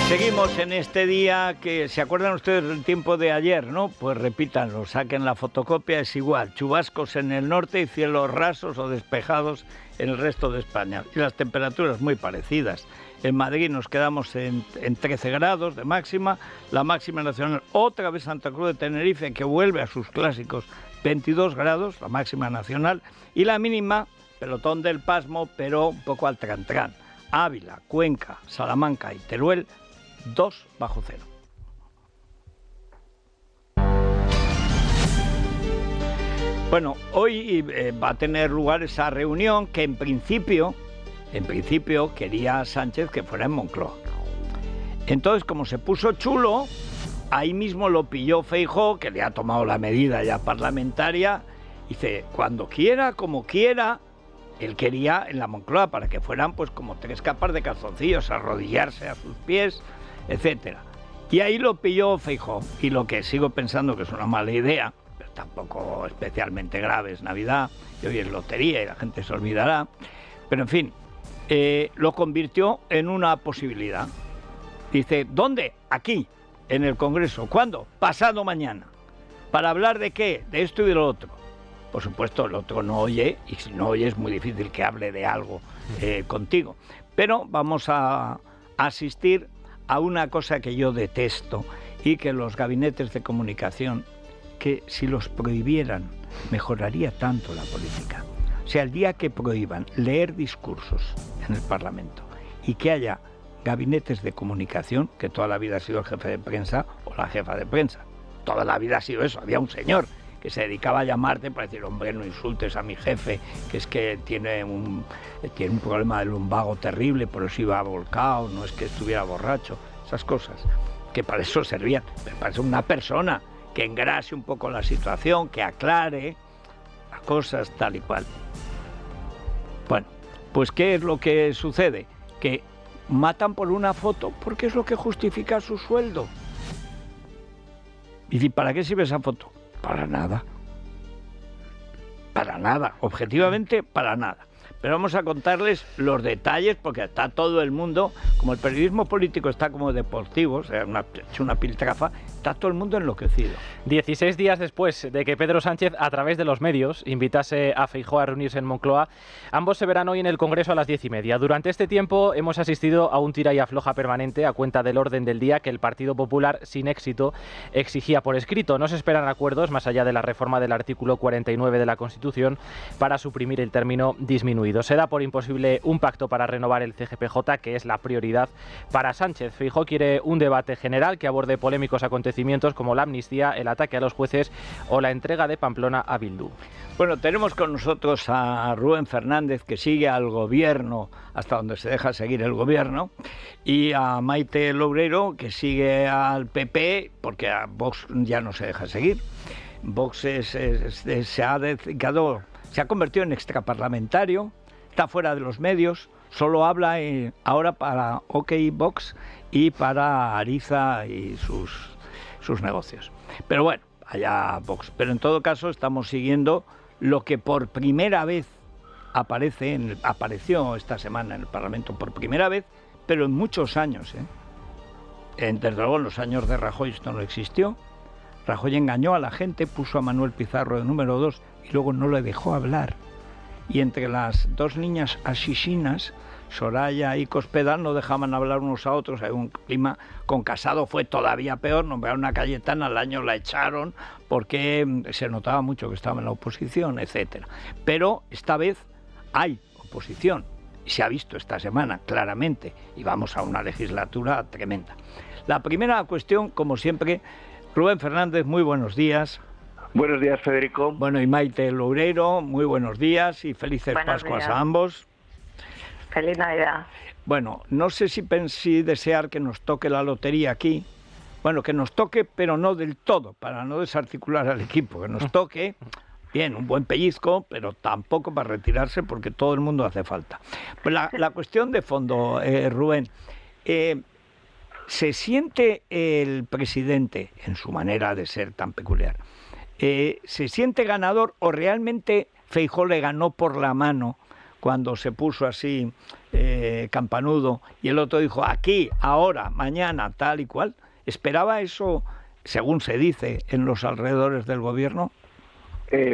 Seguimos en este día que, ¿se acuerdan ustedes del tiempo de ayer, no? Pues repítanlo, saquen la fotocopia, es igual. Chubascos en el norte y cielos rasos o despejados en el resto de España. Y las temperaturas muy parecidas. En Madrid nos quedamos en 13 grados de máxima, la máxima nacional otra vez Santa Cruz de Tenerife, que vuelve a sus clásicos 22 grados, la máxima nacional, y la mínima, pelotón del pasmo, pero un poco al trantrán. Ávila, Cuenca, Salamanca y Teruel, 2 bajo cero. Bueno, hoy va a tener lugar esa reunión que en principio quería Sánchez que fuera en Moncloa. Entonces, como se puso chulo, ahí mismo lo pilló Feijóo, que le ha tomado la medida ya parlamentaria, y dice, cuando quiera, como quiera. Él quería en la Moncloa para que fueran pues como 3 capas de calzoncillos, arrodillarse a sus pies, etcétera. Y ahí lo pilló Feijóo, y lo que sigo pensando que es una mala idea, pero tampoco especialmente grave, es Navidad, y hoy es lotería y la gente se olvidará, pero en fin, lo convirtió en una posibilidad. Dice, ¿dónde? Aquí, en el Congreso. ¿Cuándo? Pasado mañana. ¿Para hablar de qué? De esto y de lo otro. Por supuesto, el otro no oye, y si no oye es muy difícil que hable de algo contigo. Pero vamos a asistir a una cosa que yo detesto y que los gabinetes de comunicación, que si los prohibieran, mejoraría tanto la política. O sea, el día que prohíban leer discursos en el Parlamento y que haya gabinetes de comunicación, que toda la vida ha sido el jefe de prensa o la jefa de prensa, toda la vida ha sido eso, había un señor que se dedicaba a llamarte para decir, hombre, no insultes a mi jefe, que es que tiene un problema de lumbago terrible, por eso iba volcado, no es que estuviera borracho, esas cosas, que para eso servían, pero para eso una persona que engrase un poco la situación, que aclare las cosas tal y cual. Bueno, pues ¿qué es lo que sucede? Que matan por una foto porque es lo que justifica su sueldo. Y ¿para qué sirve esa foto? Para nada. Para nada. Objetivamente, para nada. Pero vamos a contarles los detalles porque está todo el mundo, como el periodismo político está como deportivo, o sea, una piltrafa, está todo el mundo enloquecido. 16 días después de que Pedro Sánchez, a través de los medios, invitase a Feijóo a reunirse en Moncloa, ambos se verán hoy en el Congreso a las 10:30. Durante este tiempo hemos asistido a un tira y afloja permanente a cuenta del orden del día que el Partido Popular, sin éxito, exigía por escrito. No se esperan acuerdos más allá de la reforma del artículo 49 de la Constitución para suprimir el término disminuido. Se da por imposible un pacto para renovar el CGPJ, que es la prioridad para Sánchez. Feijóo quiere un debate general que aborde polémicos acontecimientos como la amnistía, el ataque a los jueces o la entrega de Pamplona a Bildu. Bueno, tenemos con nosotros a Rubén Fernández, que sigue al gobierno hasta donde se deja seguir el gobierno, y a Maite Loureiro, que sigue al PP, porque a Vox ya no se deja seguir. Vox se ha convertido en extraparlamentario, está fuera de los medios, solo habla ahora para OK Vox y para Ariza y sus negocios. Pero bueno, allá Vox. Pero en todo caso estamos siguiendo lo que por primera vez apareció esta semana en el Parlamento, por primera vez, pero en muchos años. Desde luego en los años de Rajoy esto no existió. Rajoy engañó a la gente, puso a Manuel Pizarro de número 2 y luego no le dejó hablar. Y entre las dos niñas asesinas, Soraya y Cospedal, no dejaban hablar unos a otros. Hay un clima. Con Casado fue todavía peor, nombraron a Cayetana, al año la echaron porque se notaba mucho que estaba en la oposición, etcétera. Pero esta vez hay oposición y se ha visto esta semana claramente y vamos a una legislatura tremenda. La primera cuestión, como siempre, Rubén Fernández, muy buenos días. Buenos días, Federico. Bueno, y Maite Loureiro, muy buenos días y felices Pascuas a ambos. Feliz Navidad. Bueno, no sé si desear que nos toque la lotería aquí. Bueno, que nos toque, pero no del todo, para no desarticular al equipo. Que nos toque, bien, un buen pellizco, pero tampoco para retirarse porque todo el mundo hace falta. Pues la cuestión de fondo, Rubén, ¿se siente el presidente, en su manera de ser tan peculiar, se siente ganador o realmente Feijóo le ganó por la mano cuando se puso así campanudo, y el otro dijo aquí, ahora, mañana, tal y cual. ¿Esperaba eso, según se dice, en los alrededores del gobierno?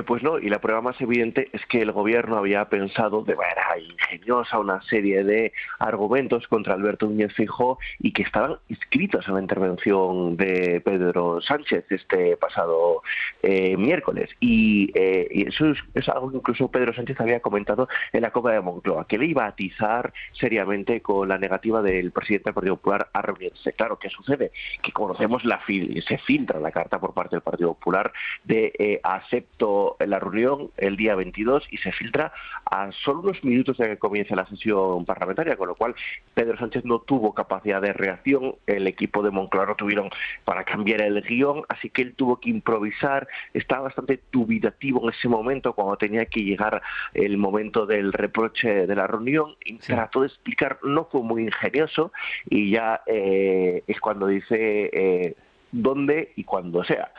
Pues no, y la prueba más evidente es que el gobierno había pensado de manera ingeniosa una serie de argumentos contra Alberto Núñez Feijóo y que estaban inscritos en la intervención de Pedro Sánchez este pasado miércoles. Y eso es algo que incluso Pedro Sánchez había comentado en la Copa de Moncloa, que le iba a atizar seriamente con la negativa del presidente del Partido Popular a reunirse. Claro, ¿qué sucede? Que conocemos se filtra la carta por parte del Partido Popular de acepto la reunión el día 22 y se filtra a solo unos minutos de que comience la sesión parlamentaria, con lo cual Pedro Sánchez no tuvo capacidad de reacción, el equipo de Moncloa no tuvieron para cambiar el guión, así que él tuvo que improvisar, estaba bastante dubitativo en ese momento cuando tenía que llegar el momento del reproche de la reunión, y trató de explicar, no fue muy ingenioso, y ya es cuando dice dónde y cuándo sea.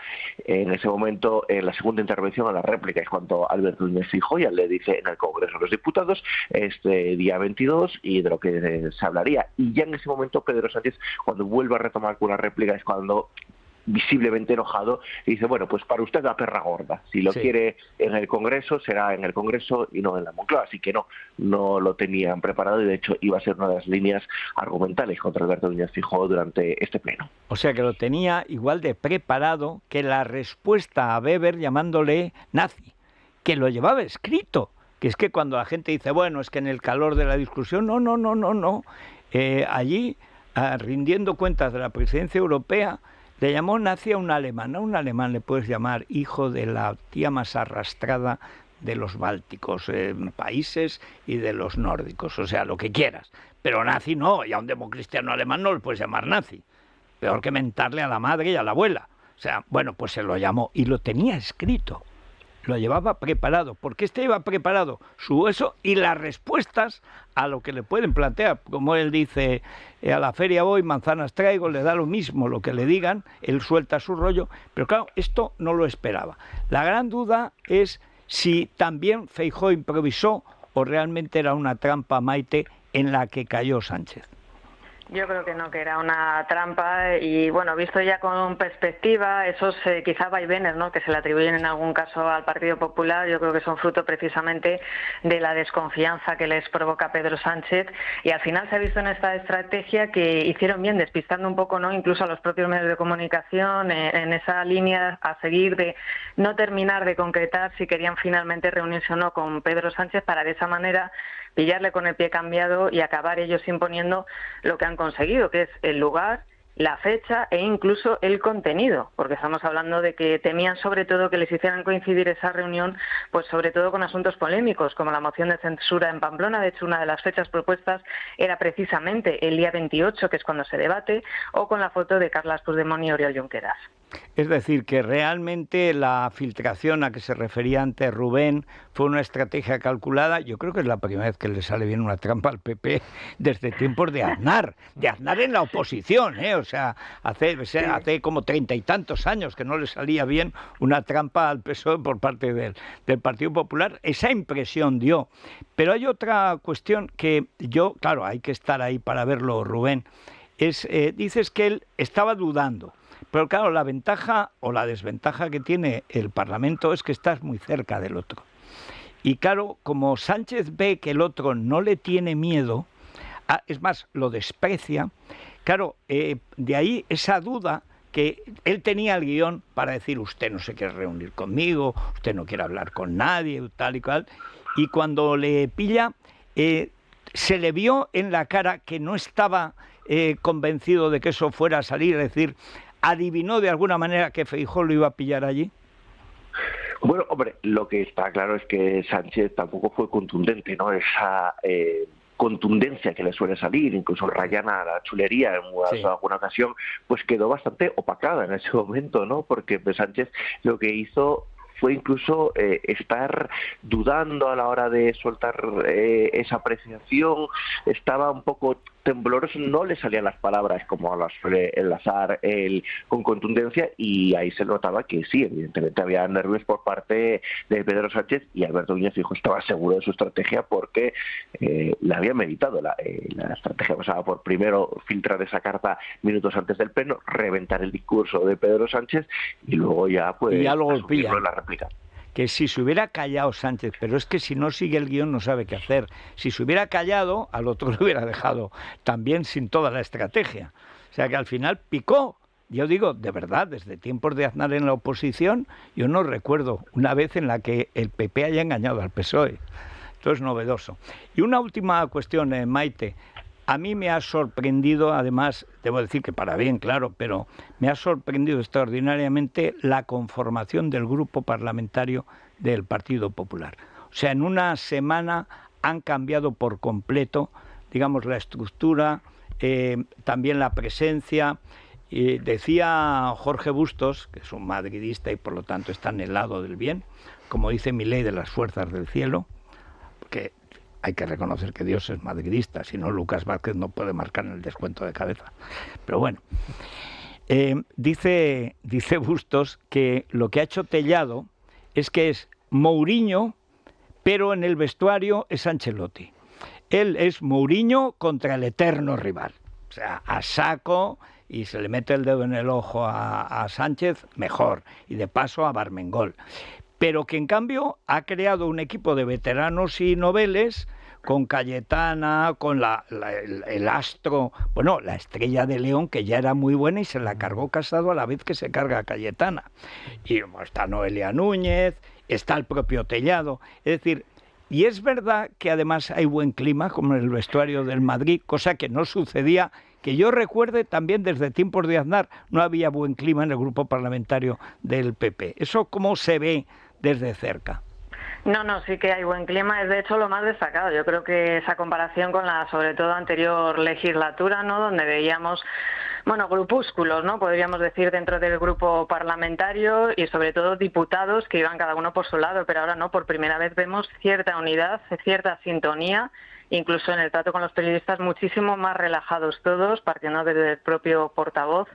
En ese momento, en la segunda intervención, a la réplica, es cuando Alberto Núñez Feijóo ya le dice en el Congreso de los Diputados este día 22 y de lo que se hablaría. Y ya en ese momento Pedro Sánchez, cuando vuelve a retomar con una réplica, es cuando visiblemente enojado y dice, bueno, pues para usted la perra gorda, si lo quiere en el Congreso será en el Congreso y no en la Moncloa, así que no lo tenían preparado y de hecho iba a ser una de las líneas argumentales contra Alberto Núñez Feijóo durante este pleno. O sea que lo tenía igual de preparado que la respuesta a Weber llamándole nazi, que lo llevaba escrito, que es que cuando la gente dice, bueno, es que en el calor de la discusión, no, allí rindiendo cuentas de la presidencia europea le llamó nazi a un alemán. A un alemán le puedes llamar hijo de la tía más arrastrada de los bálticos, países y de los nórdicos, o sea, lo que quieras. Pero nazi no, y a un democristiano alemán no le puedes llamar nazi. Peor que mentarle a la madre y a la abuela. O sea, bueno, pues se lo llamó y lo tenía escrito. Lo llevaba preparado, porque iba preparado su hueso y las respuestas a lo que le pueden plantear. Como él dice, a la feria voy, manzanas traigo, le da lo mismo lo que le digan, él suelta su rollo, pero claro, esto no lo esperaba. La gran duda es si también Feijóo improvisó o realmente era una trampa, Maite, en la que cayó Sánchez. Yo creo que no, que era una trampa y bueno, visto ya con perspectiva, esos quizá vaivenes, ¿no?, que se le atribuyen en algún caso al Partido Popular, yo creo que son fruto precisamente de la desconfianza que les provoca Pedro Sánchez y al final se ha visto en esta estrategia que hicieron bien despistando un poco, ¿no?, incluso a los propios medios de comunicación en esa línea a seguir de no terminar de concretar si querían finalmente reunirse o no con Pedro Sánchez para de esa manera pillarle con el pie cambiado y acabar ellos imponiendo lo que han conseguido, que es el lugar, la fecha e incluso el contenido, porque estamos hablando de que temían sobre todo que les hicieran coincidir esa reunión, pues sobre todo con asuntos polémicos, como la moción de censura en Pamplona. De hecho, una de las fechas propuestas era precisamente el día 28, que es cuando se debate, o con la foto de Carles Puigdemont y Oriol Junqueras. Es decir, que realmente la filtración a que se refería antes Rubén fue una estrategia calculada. Yo creo que es la primera vez que le sale bien una trampa al PP desde tiempos de Aznar en la oposición, O sea, hace como 30 y tantos años que no le salía bien una trampa al PSOE por parte del Partido Popular. Esa impresión dio. Pero hay otra cuestión que claro, hay que estar ahí para verlo, Rubén. Dices que él estaba dudando. Pero claro, la ventaja o la desventaja que tiene el Parlamento es que estás muy cerca del otro. Y claro, como Sánchez ve que el otro no le tiene miedo, es más, lo desprecia, claro, de ahí esa duda que él tenía el guión para decir, usted no se quiere reunir conmigo, usted no quiere hablar con nadie, tal y cual, y cuando le pilla, se le vio en la cara que no estaba convencido de que eso fuera a salir, es decir, ¿adivinó de alguna manera que Feijóo lo iba a pillar allí? Bueno, hombre, lo que está claro es que Sánchez tampoco fue contundente, ¿no? Esa contundencia que le suele salir, incluso rayana a la chulería en alguna ocasión, pues quedó bastante opacada en ese momento, ¿no? Porque Sánchez lo que hizo fue incluso estar dudando a la hora de soltar esa apreciación, estaba un poco tembloroso, no le salían las palabras como las suele enlazar él con contundencia, y ahí se notaba que sí, evidentemente había nervios por parte de Pedro Sánchez, y Alberto Núñez Feijóo estaba seguro de su estrategia porque la había meditado. La estrategia pasaba por primero filtrar esa carta minutos antes del pleno, reventar el discurso de Pedro Sánchez y luego ya pues y ya lo golpea. la réplica. Que si se hubiera callado Sánchez, pero es que si no sigue el guión no sabe qué hacer. Si se hubiera callado, al otro lo hubiera dejado también sin toda la estrategia. O sea que al final picó. Yo digo, de verdad, desde tiempos de Aznar en la oposición, yo no recuerdo una vez en la que el PP haya engañado al PSOE. Esto es novedoso. Y una última cuestión, Maite. A mí me ha sorprendido, además, debo decir que para bien, claro, pero me ha sorprendido extraordinariamente la conformación del grupo parlamentario del Partido Popular. O sea, en una semana han cambiado por completo, digamos, la estructura, también la presencia. Decía Jorge Bustos, que es un madridista y por lo tanto está en el lado del bien, como dice Milei de las fuerzas del cielo, porque hay que reconocer que Dios es madridista, si no Lucas Vázquez no puede marcar en el descuento de cabeza. Pero bueno, dice Bustos que lo que ha hecho Tellado es que es Mourinho, pero en el vestuario es Ancelotti. Él es Mourinho contra el eterno rival. O sea, a saco, y se le mete el dedo en el ojo a Sánchez, mejor. Y de paso a Barmengol. Pero que en cambio ha creado un equipo de veteranos y noveles con Cayetana, con el astro, bueno, la Estrella de León, que ya era muy buena y se la cargó Casado a la vez que se carga a Cayetana. Y está Noelia Núñez, está el propio Tellado. Es decir, y es verdad que además hay buen clima, como en el vestuario del Madrid, cosa que no sucedía, que yo recuerde también desde tiempos de Aznar, no había buen clima en el grupo parlamentario del PP. ¿Eso cómo se ve desde cerca? No, sí que hay buen clima, es de hecho lo más destacado. Yo creo que esa comparación con la, sobre todo, anterior legislatura, ¿no?, donde veíamos, bueno, grupúsculos, ¿no?, podríamos decir, dentro del grupo parlamentario y sobre todo diputados que iban cada uno por su lado, pero ahora no, por primera vez vemos cierta unidad, cierta sintonía, incluso en el trato con los periodistas muchísimo más relajados todos, partiendo desde el propio portavoz.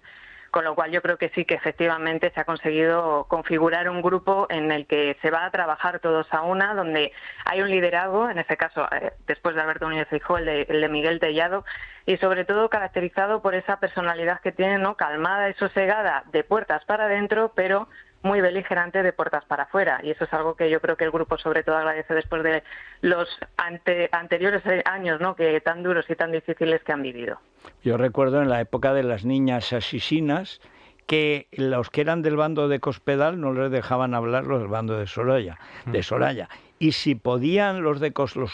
Con lo cual yo creo que sí que efectivamente se ha conseguido configurar un grupo en el que se va a trabajar todos a una, donde hay un liderazgo, en este caso, después de Alberto Núñez Feijóo, el de Miguel Tellado, y sobre todo caracterizado por esa personalidad que tiene, ¿no?, calmada y sosegada de puertas para adentro, pero muy beligerante de puertas para afuera, y eso es algo que yo creo que el grupo sobre todo agradece después de los anteriores años, ¿no?, que tan duros y tan difíciles que han vivido. Yo recuerdo en la época de las niñas asesinas que los que eran del bando de Cospedal no les dejaban hablar los del bando de Soraya. Y si podían los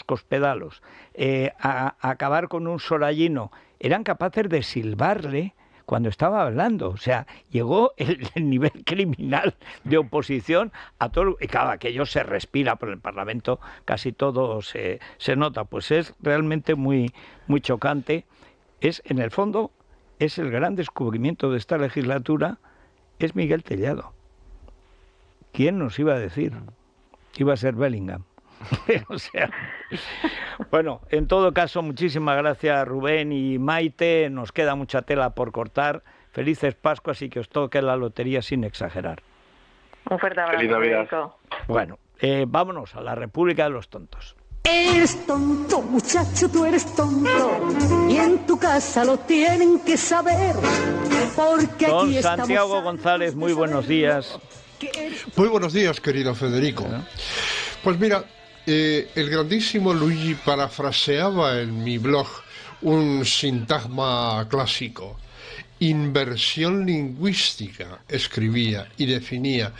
cospedalos acabar con un sorayino, eran capaces de silbarle cuando estaba hablando. O sea, llegó el nivel criminal de oposición a todo. Y claro, aquello se respira por el Parlamento, casi todo se nota. Pues es realmente muy, muy chocante. En el fondo, es el gran descubrimiento de esta legislatura, es Miguel Tellado. ¿Quién nos iba a decir? Iba a ser Bellingham. O sea, bueno, en todo caso, muchísimas gracias, Rubén y Maite. Nos queda mucha tela por cortar. Felices Pascuas y que os toque la lotería sin exagerar. Un fuerte abrazo. Feliz Navidad. Federico. Bueno, vámonos a la República de los Tontos. Eres tonto, muchacho, tú eres tonto. Y en tu casa lo tienen que saber. Porque Don aquí Santiago González, muy buenos días. Muy buenos días, querido Federico. Pues mira, el grandísimo Luigi parafraseaba en mi blog un sintagma clásico. Inversión lingüística, escribía y definía,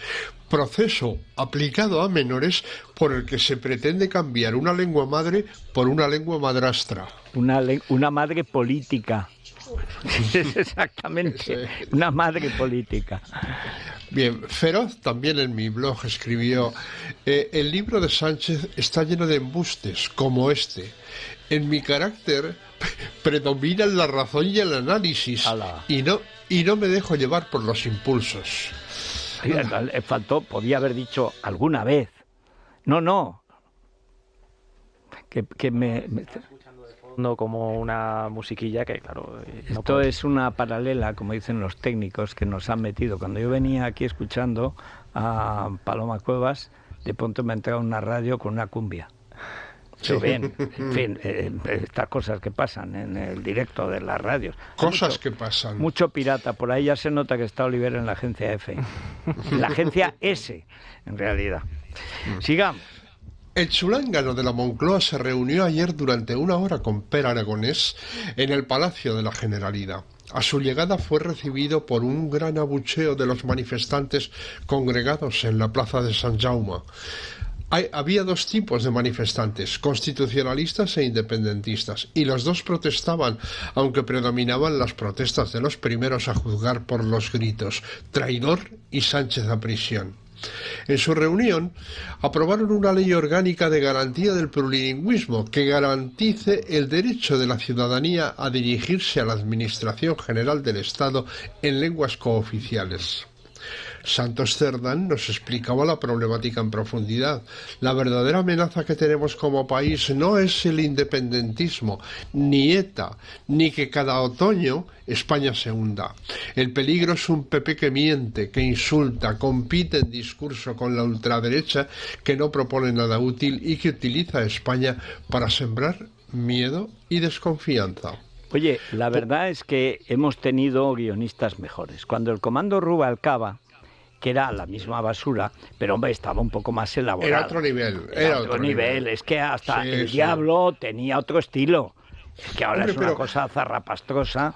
proceso aplicado a menores por el que se pretende cambiar una lengua madre por una lengua madrastra. Una madre política. Exactamente, una madre política. Bien, Feroz también en mi blog escribió, el libro de Sánchez está lleno de embustes, como este. En mi carácter predominan la razón y el análisis, y no me dejo llevar por los impulsos. Le faltó, podía haber dicho alguna vez. No. Que me... fondo como una musiquilla que, claro... Esto es una paralela, como dicen los técnicos, que nos han metido. Cuando yo venía aquí escuchando a Paloma Cuevas, de pronto me ha entrado una radio con una cumbia. Pero bien, en fin, estas cosas que pasan en el directo de las radios. Cosas que pasan. Mucho pirata, por ahí ya se nota que está Oliver en la agencia F. La agencia S, en realidad. Sigamos. El chulángano de la Moncloa se reunió ayer durante una hora con Pere Aragonés en el Palacio de la Generalidad. A su llegada fue recibido por un gran abucheo de los manifestantes congregados en la plaza de Sant Jaume. Había dos tipos de manifestantes, constitucionalistas e independentistas, y los dos protestaban, aunque predominaban las protestas de los primeros a juzgar por los gritos «traidor» y «Sánchez a prisión». En su reunión aprobaron una ley orgánica de garantía del plurilingüismo que garantice el derecho de la ciudadanía a dirigirse a la Administración General del Estado en lenguas cooficiales. Santos Cerdán nos explicaba la problemática en profundidad. La verdadera amenaza que tenemos como país no es el independentismo, ni ETA, ni que cada otoño España se hunda. El peligro es un PP que miente, que insulta, compite en discurso con la ultraderecha, que no propone nada útil y que utiliza a España para sembrar miedo y desconfianza. Oye, la verdad es que hemos tenido guionistas mejores. Cuando el comando Rubalcaba, que era la misma basura, pero hombre, estaba un poco más elaborado. Era otro nivel. Era otro nivel. Es que hasta sí, el sí. Diablo tenía otro estilo. Es que ahora Hombre, es una pero cosa zarrapastrosa.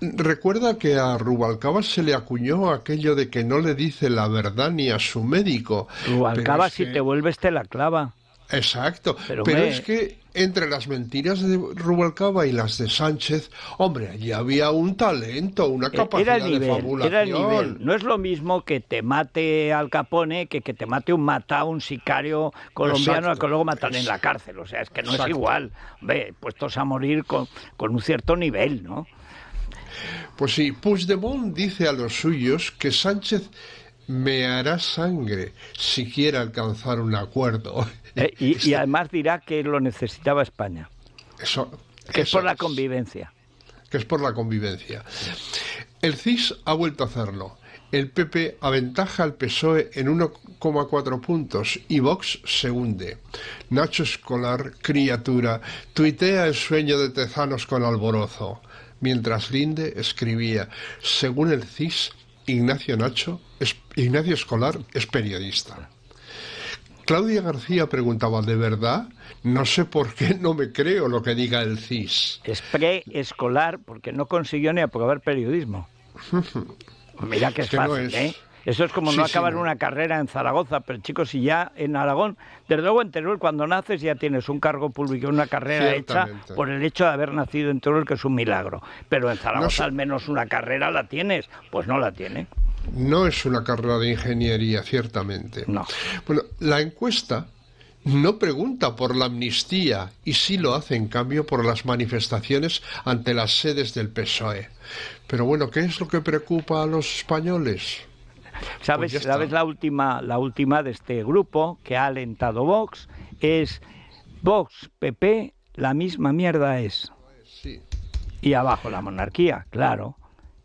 Recuerda que a Rubalcaba se le acuñó aquello de que no le dice la verdad ni a su médico. Rubalcaba, es si que... te vuelves, te la clava. Exacto, pero hombre, es que entre las mentiras de Rubalcaba y las de Sánchez, hombre, allí había un talento, una capacidad de fabulación. Era el nivel. No es lo mismo que te mate Al Capone que te mate un matao, un sicario colombiano al que luego matan en la cárcel. O sea, es que no es igual. Hombre, puestos a morir con un cierto nivel, ¿no? Pues sí, Puigdemont dice a los suyos que Sánchez me hará sangre si quiere alcanzar un acuerdo. Y además dirá que lo necesitaba España. Que es por la convivencia. Que es por la convivencia. El CIS ha vuelto a hacerlo. El PP aventaja al PSOE en 1,4 puntos y Vox se hunde. Nacho Escolar, criatura, tuitea el sueño de Tezanos con alborozo. Mientras Linde escribía, según el CIS, Ignacio Escolar es periodista. Claudia García preguntaba, ¿de verdad? No sé por qué no me creo lo que diga el CIS. Es preescolar porque no consiguió ni aprobar periodismo. Mira que es fácil, no es... ¿eh? Eso es como no acabar una carrera en Zaragoza, pero chicos, si ya en Aragón, desde luego en Teruel, cuando naces ya tienes un cargo público, una carrera hecha por el hecho de haber nacido en Teruel, que es un milagro. Pero en Zaragoza al menos una carrera la tienes, pues no la tiene. No es una carrera de ingeniería, ciertamente. No. Bueno, la encuesta no pregunta por la amnistía y sí lo hace, en cambio, por las manifestaciones ante las sedes del PSOE. Pero bueno, ¿qué es lo que preocupa a los españoles? ¿Sabes la última de este grupo que ha alentado Vox? Es Vox, PP, la misma mierda es. Sí. Y abajo la monarquía, claro.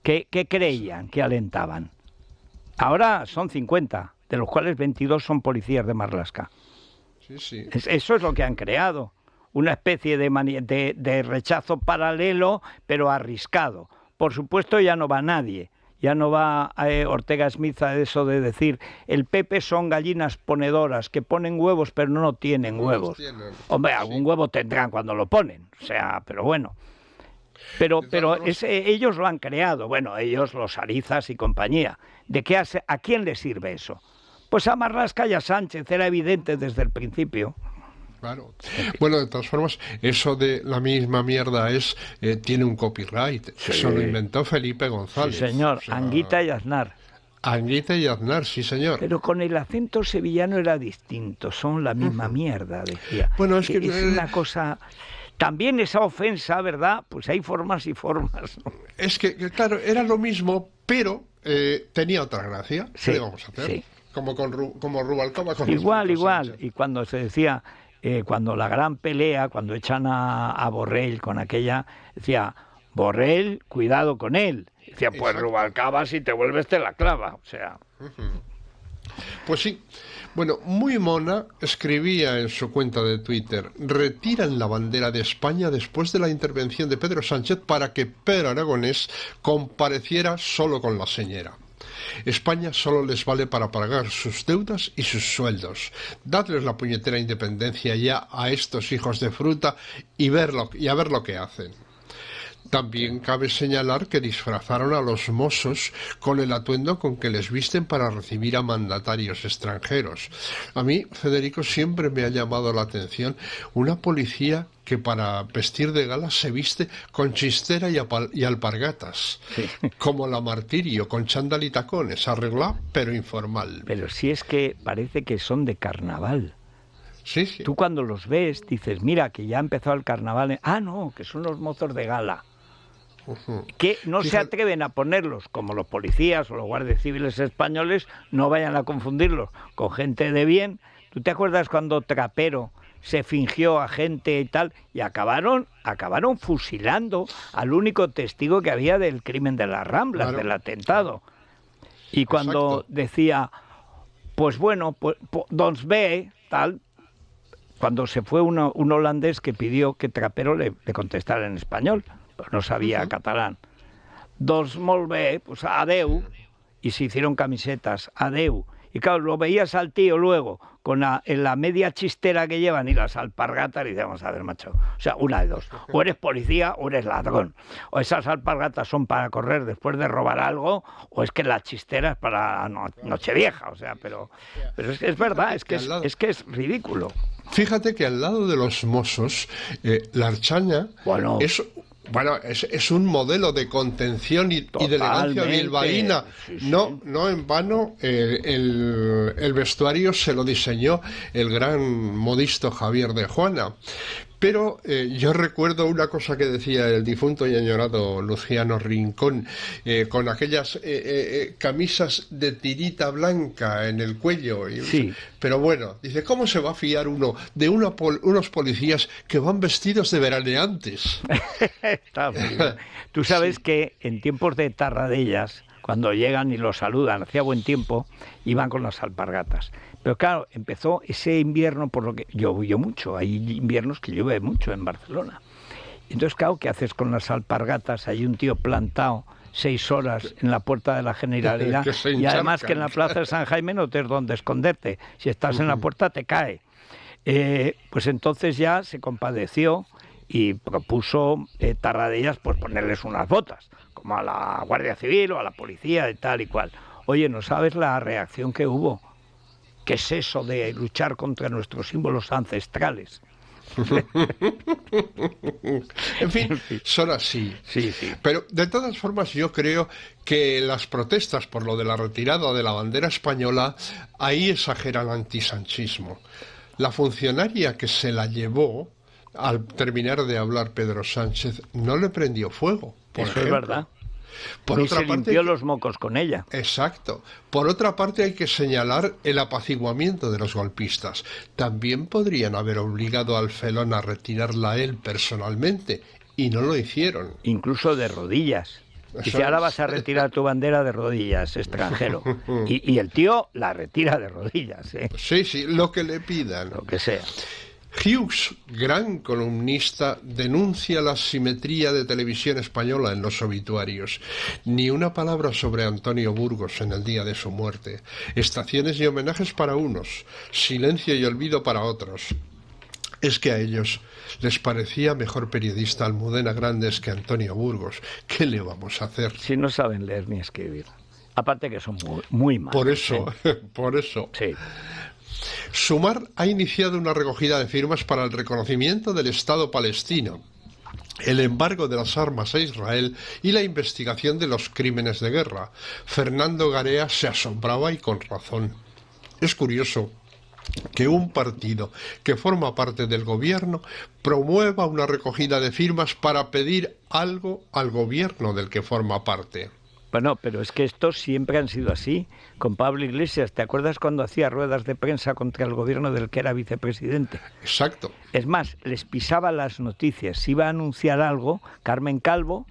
¿Qué creían que alentaban? Ahora son 50, de los cuales 22 son policías de Marlaska. Sí. Eso es lo que han creado. Una especie de rechazo paralelo, pero arriscado. Por supuesto, ya no va nadie. Ya no va Ortega Smith a eso de decir, el PP son gallinas ponedoras, que ponen huevos pero no tienen huevos. Hombre, algún huevo tendrán cuando lo ponen, o sea, pero bueno. Pero ellos lo han creado, bueno, ellos, los Arizas y compañía. ¿A quién le sirve eso? Pues a Marlaska y a Sánchez, era evidente desde el principio. Claro. Bueno, de todas formas, eso de la misma mierda tiene un copyright. Sí. Eso lo inventó Felipe González. Sí, señor. O sea, Anguita y Aznar. Anguita y Aznar, sí, señor. Pero con el acento sevillano era distinto. Son la misma mierda, decía. Bueno, es una cosa... También esa ofensa, ¿verdad? Pues hay formas y formas, ¿no? Es que, claro, era lo mismo, pero tenía otra gracia. Sí, ¿qué vamos a hacer? Sí. Como Rubalcaba con igual. Y cuando se decía cuando la gran pelea, cuando echan a Borrell con aquella, decía, Borrell, cuidado con él. Decía, pues Rubalcaba, si te vuelves te la clava. O sea... Pues sí. Bueno, muy mona escribía en su cuenta de Twitter: retiran la bandera de España después de la intervención de Pedro Sánchez para que Pedro Aragonés compareciera solo con la señora. España solo les vale para pagar sus deudas y sus sueldos. Dadles la puñetera independencia ya a estos hijos de fruta y a ver lo que hacen. También cabe señalar que disfrazaron a los mozos con el atuendo con que les visten para recibir a mandatarios extranjeros. A mí, Federico, siempre me ha llamado la atención una policía que para vestir de gala se viste con chistera y alpargatas, sí. Como la Martirio, con chándal y tacones, arreglada pero informal. Pero si es que parece que son de carnaval. Sí, sí. Tú cuando los ves dices, mira, que ya ha empezado el carnaval. Ah, no, que son los mozos de gala. Que no se atreven a ponerlos como los policías o los guardias civiles españoles, no vayan a confundirlos con gente de bien. ¿Tú te acuerdas cuando Trapero se fingió agente y tal? Y acabaron fusilando al único testigo que había del crimen de las Ramblas, claro, del atentado. Y cuando exacto, decía, pues bueno, pues doncs bé, tal, cuando se fue un holandés que pidió que Trapero le contestara en español, pues no sabía catalán. Doncs molt bé, pues adeu, y se hicieron camisetas, adeu. Y claro, lo veías al tío luego, en la media chistera que llevan y las alpargatas, y dices, vamos a ver, macho, o sea, una de dos, o eres policía o eres ladrón, o esas alpargatas son para correr después de robar algo, o es que la chistera es para Nochevieja, o sea, pero es verdad, es que es ridículo. Fíjate que al lado de los mozos, la Archaña es un modelo de contención y de elegancia bilbaína. Sí, sí. No en vano el vestuario se lo diseñó el gran modisto Javier de Juana. Pero yo recuerdo una cosa que decía el difunto y añorado Luciano Rincón, con aquellas camisas de tirita blanca en el cuello. Sí. Pero bueno, dice, ¿cómo se va a fiar uno de unos policías que van vestidos de veraneantes? Está muy bien. Tú sabes que en tiempos de Tarradellas, cuando llegan y los saludan, hacía buen tiempo, iban con las alpargatas. Pero claro, empezó ese invierno, por lo que llovió mucho, hay inviernos que llueve mucho en Barcelona. Entonces, claro, ¿qué haces con las alpargatas? Hay un tío plantado 6 horas en la puerta de la Generalidad y además que en la Plaza de San Jaime no tienes dónde esconderte. Si estás en la puerta te cae. Pues entonces ya se compadeció y propuso Tarradellas pues ponerles unas botas, como a la Guardia Civil o a la policía y tal y cual. Oye, ¿no sabes la reacción que hubo? ¿Qué es eso de luchar contra nuestros símbolos ancestrales? En fin, son así. Sí, sí. Pero de todas formas yo creo que las protestas por lo de la retirada de la bandera española, ahí exagera el antisanchismo. La funcionaria que se la llevó, al terminar de hablar Pedro Sánchez, no le prendió fuego. Eso es verdad. Por y otra se parte, limpió los mocos con ella. Exacto. Por otra parte hay que señalar el apaciguamiento de los golpistas. También podrían haber obligado al felón a retirarla él personalmente y no lo hicieron. Incluso de rodillas. Dice, ahora vas a retirar tu bandera de rodillas, extranjero. Y el tío la retira de rodillas. Sí, lo que le pidan. Lo que sea. Hughes, gran columnista, denuncia la asimetría de Televisión Española en los obituarios. Ni una palabra sobre Antonio Burgos en el día de su muerte. Estaciones y homenajes para unos, silencio y olvido para otros. Es que a ellos les parecía mejor periodista Almudena Grandes que Antonio Burgos. ¿Qué le vamos a hacer? Si no saben leer ni escribir. Aparte que son muy malos. Por eso. Sí. Sumar ha iniciado una recogida de firmas para el reconocimiento del Estado palestino, el embargo de las armas a Israel y la investigación de los crímenes de guerra. Fernando Garea se asombraba y con razón. Es curioso que un partido que forma parte del gobierno promueva una recogida de firmas para pedir algo al gobierno del que forma parte. Bueno, pero es que estos siempre han sido así. Con Pablo Iglesias, ¿te acuerdas cuando hacía ruedas de prensa contra el gobierno del que era vicepresidente? Exacto. Es más, les pisaba las noticias. Si iba a anunciar algo, Carmen Calvo,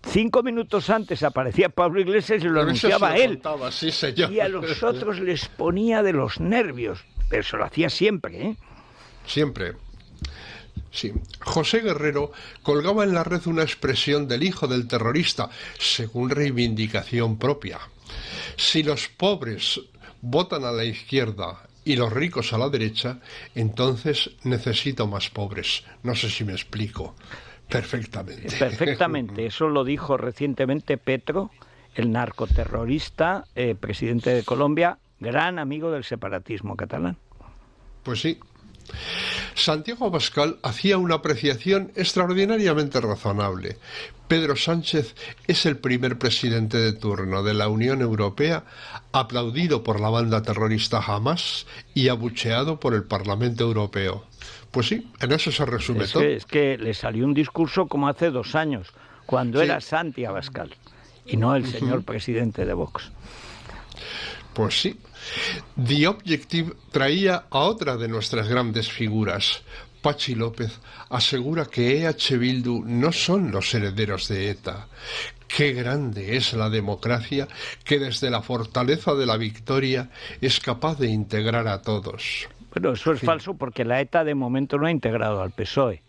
5 minutos antes aparecía Pablo Iglesias y lo anunciaba él. Contaba, sí, señor. Y a los otros les ponía de los nervios. Pero se lo hacía siempre, ¿eh? Siempre. Sí. José Guerrero colgaba en la red una expresión del hijo del terrorista, según reivindicación propia. Si los pobres votan a la izquierda y los ricos a la derecha, entonces necesito más pobres. No sé si me explico perfectamente. Perfectamente. Eso lo dijo recientemente Petro, el narcoterrorista, presidente de Colombia, gran amigo del separatismo catalán. Pues sí. Santiago Abascal hacía una apreciación extraordinariamente razonable. Pedro Sánchez es el primer presidente de turno de la Unión Europea aplaudido por la banda terrorista Hamas y abucheado por el Parlamento Europeo. Pues sí, en eso se resume todo. Es que le salió un discurso como hace 2 años, cuando Sí. era Santi Abascal, y no el señor presidente de Vox. Pues sí. The Objective traía a otra de nuestras grandes figuras. Patxi López asegura que EH Bildu no son los herederos de ETA. Qué grande es la democracia que desde la fortaleza de la victoria es capaz de integrar a todos. Bueno, eso es falso porque la ETA de momento no ha integrado al PSOE,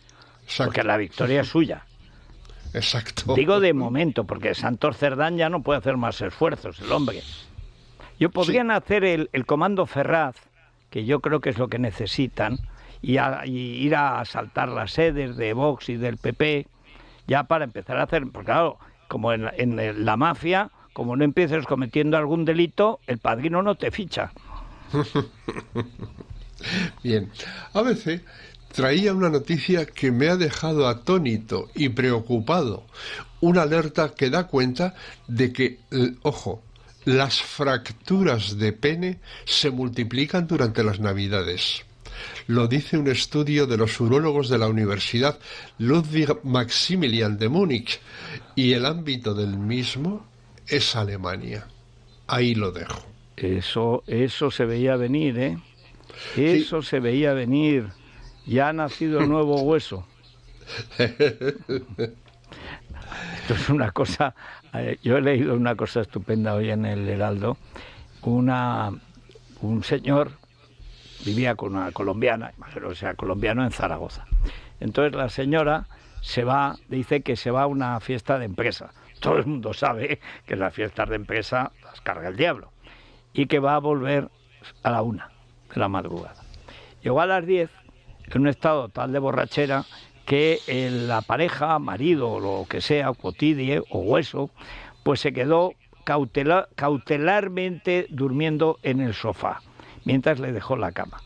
Exacto. porque la victoria es suya. Exacto. Digo de momento, porque Santos Cerdán ya no puede hacer más esfuerzos, el hombre. Podrían hacer el comando Ferraz, que yo creo que es lo que necesitan, y ir a asaltar las sedes de Vox y del PP, ya para empezar a hacer, porque claro, como en la mafia, como no empieces cometiendo algún delito, el padrino no te ficha. Bien, ABC traía una noticia que me ha dejado atónito y preocupado, una alerta que da cuenta de que, ojo, las fracturas de pene se multiplican durante las Navidades. Lo dice un estudio de los urólogos de la Universidad Ludwig Maximilian de Múnich, y el ámbito del mismo es Alemania. Ahí lo dejo. Eso se veía venir, ¿eh? Eso se veía venir. Ya ha nacido el nuevo hueso. Esto es una cosa... Yo he leído una cosa estupenda hoy en el Heraldo. Un señor vivía con una colombiana, imagino que sea colombiano, en Zaragoza. Entonces la señora dice que se va a una fiesta de empresa. Todo el mundo sabe que las fiestas de empresa las carga el diablo. Y que va a volver a la 1 de la madrugada. Llegó a las 10 en un estado tal de borrachera que la pareja, marido o lo que sea, cotidie o hueso, pues se quedó cautelarmente durmiendo en el sofá, mientras le dejó la cama.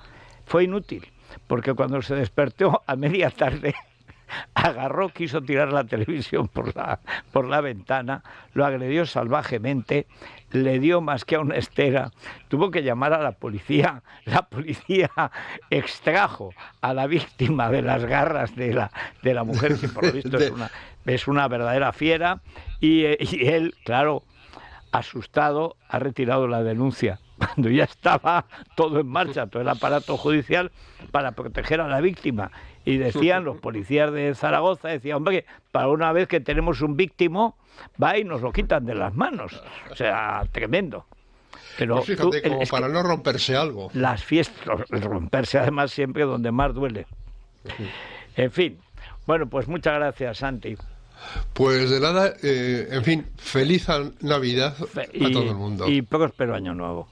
Fue inútil, porque cuando se despertó a media tarde, quiso tirar la televisión por la ventana, lo agredió salvajemente, le dio más que a una estera, tuvo que llamar a la policía extrajo a la víctima de las garras de la mujer, que por lo visto es una verdadera fiera, y él, claro, asustado, ha retirado la denuncia cuando ya estaba todo en marcha, todo el aparato judicial para proteger a la víctima. Y decían los policías de Zaragoza, hombre, para una vez que tenemos un víctimo, va y nos lo quitan de las manos. O sea, tremendo. Pero pues fíjate, como para no romperse algo. Las fiestas, romperse además siempre donde más duele. En fin, bueno, pues muchas gracias, Santi. Pues de nada, en fin, feliz Navidad a todo el mundo. Y próspero año nuevo.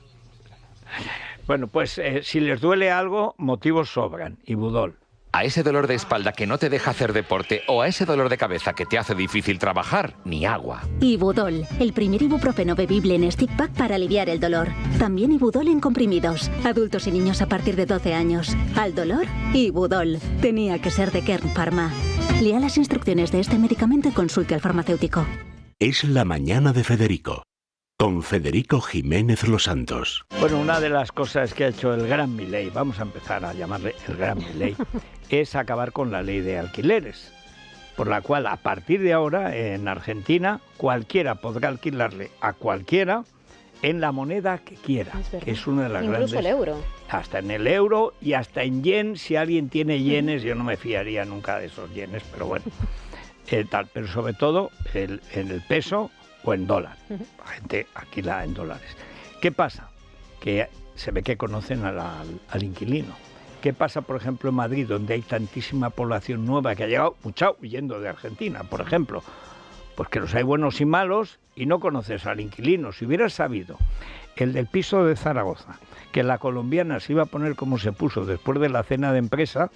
Bueno, pues si les duele algo, motivos sobran. Ibudol. A ese dolor de espalda que no te deja hacer deporte o a ese dolor de cabeza que te hace difícil trabajar, ni agua. Ibudol, el primer ibuprofeno bebible en stick pack para aliviar el dolor. También Ibudol en comprimidos. Adultos y niños a partir de 12 años. Al dolor, Ibudol. Tenía que ser de Kern Pharma. Lea las instrucciones de este medicamento y consulte al farmacéutico. Es la mañana de Federico, con Federico Jiménez Los Santos. Bueno, una de las cosas que ha hecho el gran Milei, vamos a empezar a llamarle el gran Milei, es acabar con la ley de alquileres. por la cual a partir de ahora en Argentina cualquiera podrá alquilarle a cualquiera en la moneda que quiera, que es una de las Incluso grandes... el euro. Hasta en el euro y hasta en yen, si alguien tiene yenes, yo no me fiaría nunca de esos yenes, pero bueno, tal, pero sobre todo en el peso o en dólar. La gente alquila en dólares. ¿Qué pasa? Que se ve que conocen al inquilino. ¿Qué pasa, por ejemplo, en Madrid, donde hay tantísima población nueva que ha llegado, mucha huyendo de Argentina, por ejemplo? Pues que los hay buenos y malos y no conoces al inquilino. Si hubieras sabido, el del piso de Zaragoza, que la colombiana se iba a poner como se puso después de la cena de empresa,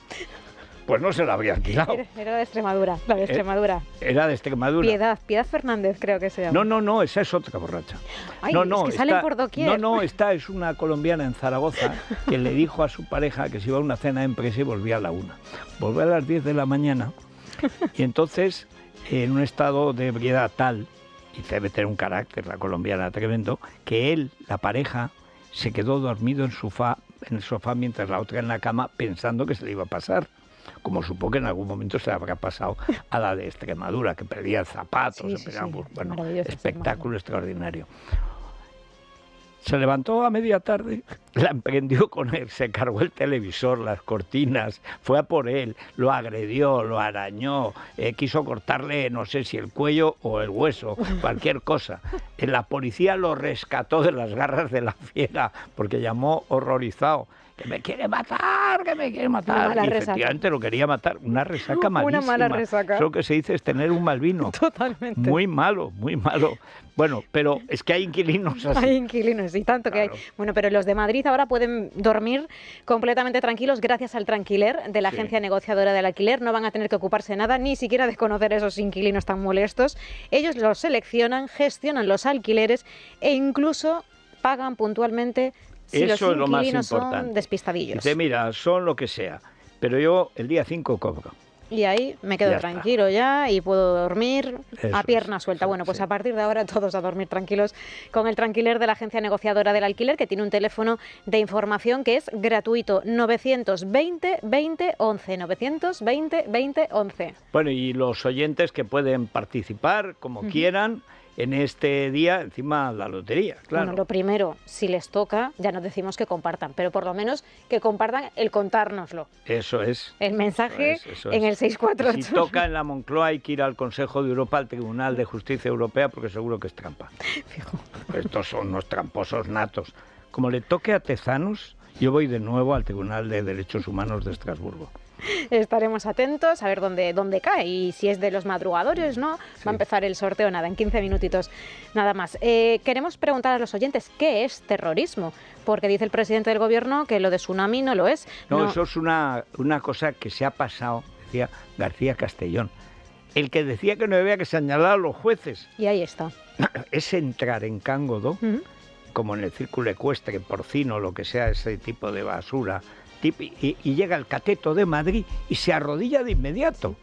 pues no se la habría alquilado. Era de Extremadura, la de Extremadura. Era de Extremadura. Piedad Fernández creo que se llama. No, esa es otra borracha. Ay, es que salen por doquier. No, esta es una colombiana en Zaragoza que le dijo a su pareja que se iba a una cena de empresa y volvía a la 1. Volvió a las 10 de la mañana y entonces, en un estado de ebriedad tal, y debe tener un carácter la colombiana tremendo, que él, la pareja, se quedó dormido en el sofá mientras la otra en la cama pensando que se le iba a pasar. Como supongo que en algún momento se le habrá pasado a la de Extremadura, que perdía zapatos, bueno, espectáculo extraordinario. Se levantó a media tarde, la emprendió con él, se cargó el televisor, las cortinas, fue a por él, lo agredió, lo arañó, quiso cortarle, no sé si el cuello o el hueso, cualquier cosa. La policía lo rescató de las garras de la fiera, porque llamó horrorizado. Que me quiere matar. Y efectivamente lo quería matar. Una resaca malísima. Una mala resaca. Eso que se dice es tener un mal vino. Totalmente. Muy malo. Bueno, pero es que hay inquilinos así. Hay inquilinos, y tanto claro. que hay. Bueno, pero los de Madrid ahora pueden dormir completamente tranquilos gracias al Tranquiler de la agencia negociadora del alquiler. No van a tener que ocuparse de nada, ni siquiera de conocer a esos inquilinos tan molestos. Ellos los seleccionan, gestionan los alquileres e incluso pagan puntualmente si eso los es lo más inquilinos importante. son despistadillos. Dice, mira, son lo que sea, pero yo el día 5 cobro. Y ahí me quedo tranquilo ya y puedo dormir a pierna suelta. Bueno, pues a partir de ahora todos a dormir tranquilos con el Tranquiler de la agencia negociadora del alquiler, que tiene un teléfono de información que es gratuito, 920 20 11, 920 20 11. Bueno, y los oyentes que pueden participar como quieran en este día, encima la lotería, claro. Bueno, lo primero, si les toca, ya nos decimos que compartan, pero por lo menos que compartan el contárnoslo. Eso es. El mensaje eso en el es. 648. Si toca en la Moncloa hay que ir al Consejo de Europa, al Tribunal de Justicia Europea, porque seguro que es trampa. Fijo. Estos son unos tramposos natos. Como le toque a Tezanos, yo voy de nuevo al Tribunal de Derechos Humanos de Estrasburgo. Estaremos atentos a ver dónde cae y si es de los madrugadores, ¿no? Sí. Va a empezar el sorteo, nada, en 15 minutitos, nada más. Queremos preguntar a los oyentes, ¿qué es terrorismo? Porque dice el presidente del gobierno que lo de tsunami no lo es. No, eso es una cosa que se ha pasado, decía García Castellón. El que decía que no había que señalar a los jueces. Y ahí está. Es entrar en Cángodo, como en el círculo ecuestre, porcino, lo que sea, ese tipo de basura, y llega el cateto de Madrid y se arrodilla de inmediato.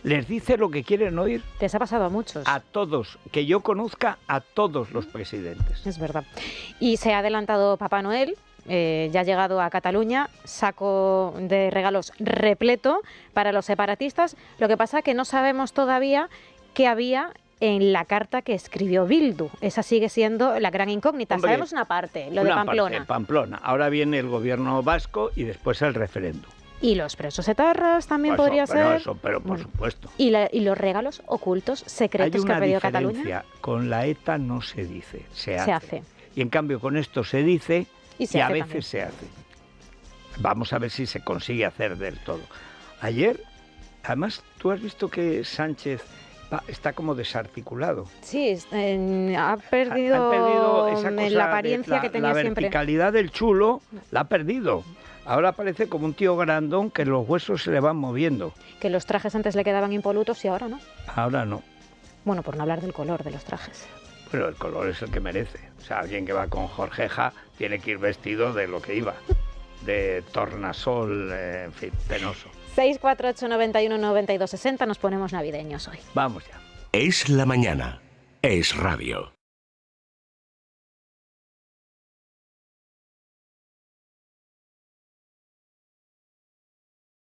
Les dice lo que quieren oír. Les ha pasado a muchos. A todos, que yo conozca a todos los presidentes. Es verdad. Y se ha adelantado Papá Noel, ya ha llegado a Cataluña, saco de regalos repleto para los separatistas. Lo que pasa es que no sabemos todavía qué había en la carta que escribió Bildu. Esa sigue siendo la gran incógnita. Hombre, sabemos una parte, lo de Pamplona. Pamplona. Ahora viene el gobierno vasco y después el referéndum. Y los presos etarras también pues podría ser. Pero por supuesto. Y los regalos ocultos, secretos que ha pedido Cataluña. Hay una diferencia. Con la ETA no se dice, se hace. Y en cambio con esto se dice y a veces también. se hace. Vamos a ver si se consigue hacer del todo. Ayer, además, tú has visto que Sánchez está como desarticulado. Sí, ha perdido esa cosa la apariencia que tenía siempre. La verticalidad del chulo la ha perdido. Ahora parece como un tío grandón que los huesos se le van moviendo. Que los trajes antes le quedaban impolutos y ahora no. Ahora no. Bueno, por no hablar del color de los trajes. Pero el color es el que merece. O sea, alguien que va con Jorgeja tiene que ir vestido de lo que iba. De tornasol, en fin, penoso. 648 91 92 60, nos ponemos navideños hoy. Vamos ya. Es la mañana. Es radio.